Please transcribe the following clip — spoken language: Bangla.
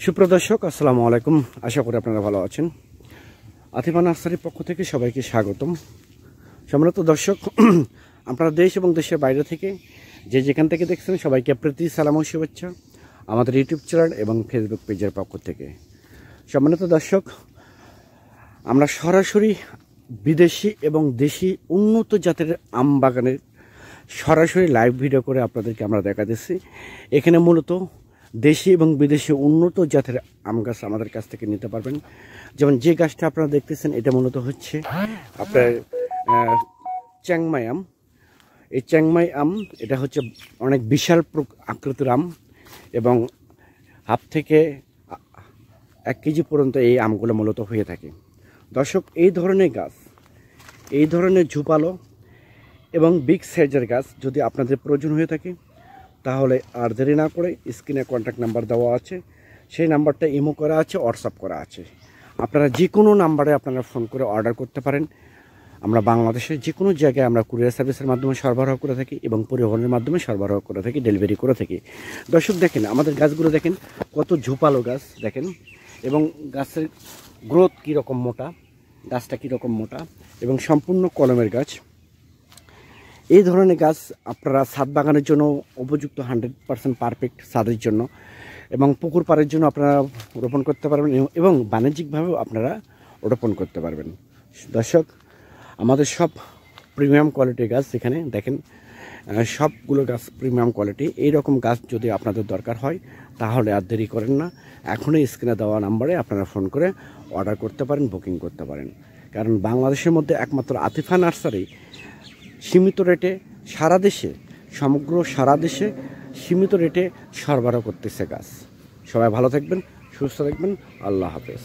সুপ্রদর্শক আসসালামু আলাইকুম। আশা করি আপনারা ভালো আছেন। আতিফা নার্সারির পক্ষ থেকে সবাইকে স্বাগতম। সম্মানিত দর্শক, আপনারা দেশ এবং দেশের বাইরে থেকে যে যেখান থেকে দেখছেন সবাইকে প্রীতি সালাম ও শুভেচ্ছা আমাদের ইউটিউব চ্যানেল এবং ফেসবুক পেজের পক্ষ থেকে। সম্মানিত দর্শক, আমরা সরাসরি বিদেশি এবং দেশি উন্নত জাতের আম বাগানের সরাসরি লাইভ ভিডিও করে আপনাদেরকে আমরা দেখা দিচ্ছি। এখানে মূলত দেশি এবং বিদেশি উন্নত জাতের আম গাছ আমাদের কাছ থেকে নিতে পারবেন। যেমন যে গাছটা আপনারা দেখতেছেন এটা মূলত হচ্ছে আপনার চ্যাংমাই আম। এই চ্যাংমাই আম এটা হচ্ছে অনেক বিশাল আকৃতির আম এবং হাফ থেকে 1 কেজি পর্যন্ত এই আমগুলো মূলত হয়ে থাকে। দর্শক, এই ধরনের গাছ, এই ধরনের ঝুপালো এবং বিগ সাইজের গাছ যদি আপনাদের প্রয়োজন হয়ে থাকে তাহলে আর দেরি না করে স্ক্রিনে কন্ট্যাক্ট নাম্বার দেওয়া আছে, সেই নাম্বারটা ইমো করা আছে, হোয়াটসঅ্যাপ করা আছে। আপনারা যে কোনো নাম্বারে আপনারা ফোন করে অর্ডার করতে পারেন। আমরা বাংলাদেশের যে কোনো জায়গায় আমরা কুরিয়ার সার্ভিসের মাধ্যমে সরবরাহ করে থাকি এবং পরিবহনের মাধ্যমে সরবরাহ করে থাকি, ডেলিভারি করে থাকি। দর্শক দেখেন, আমাদের গাছগুলো দেখেন কত ঝোপালো গাছ দেখেন, এবং গাছের গ্রোথ কীরকম মোটা, গাছটা কীরকম মোটা এবং সম্পূর্ণ কলমের গাছ। এই ধরনের গাছ আপনারা ছাদ বাগানের জন্য উপযুক্ত 100% পারফেক্ট ছাদের জন্য এবং পুকুর পাড়ের জন্য আপনারা রোপণ করতে পারবেন এবং বাণিজ্যিকভাবেও আপনারা রোপণ করতে পারবেন। দর্শক, আমাদের সব প্রিমিয়াম কোয়ালিটির গাছ এখানে দেখেন, সবগুলো গাছ প্রিমিয়াম কোয়ালিটি। এই রকম গাছ যদি আপনাদের দরকার হয় তাহলে আর দেরি করেন না, এখনই স্ক্রিনে দেওয়া নাম্বারে আপনারা ফোন করে অর্ডার করতে পারেন, বুকিং করতে পারেন। কারণ বাংলাদেশের মধ্যে একমাত্র আতিফা নার্সারি সীমিত রেটে সারা দেশে, সমগ্র সারা দেশে সীমিত রেটে সরবরাহ করতেছে গাছ। সবাই ভালো থাকবেন, সুস্থ থাকবেন। আল্লাহ হাফেজ।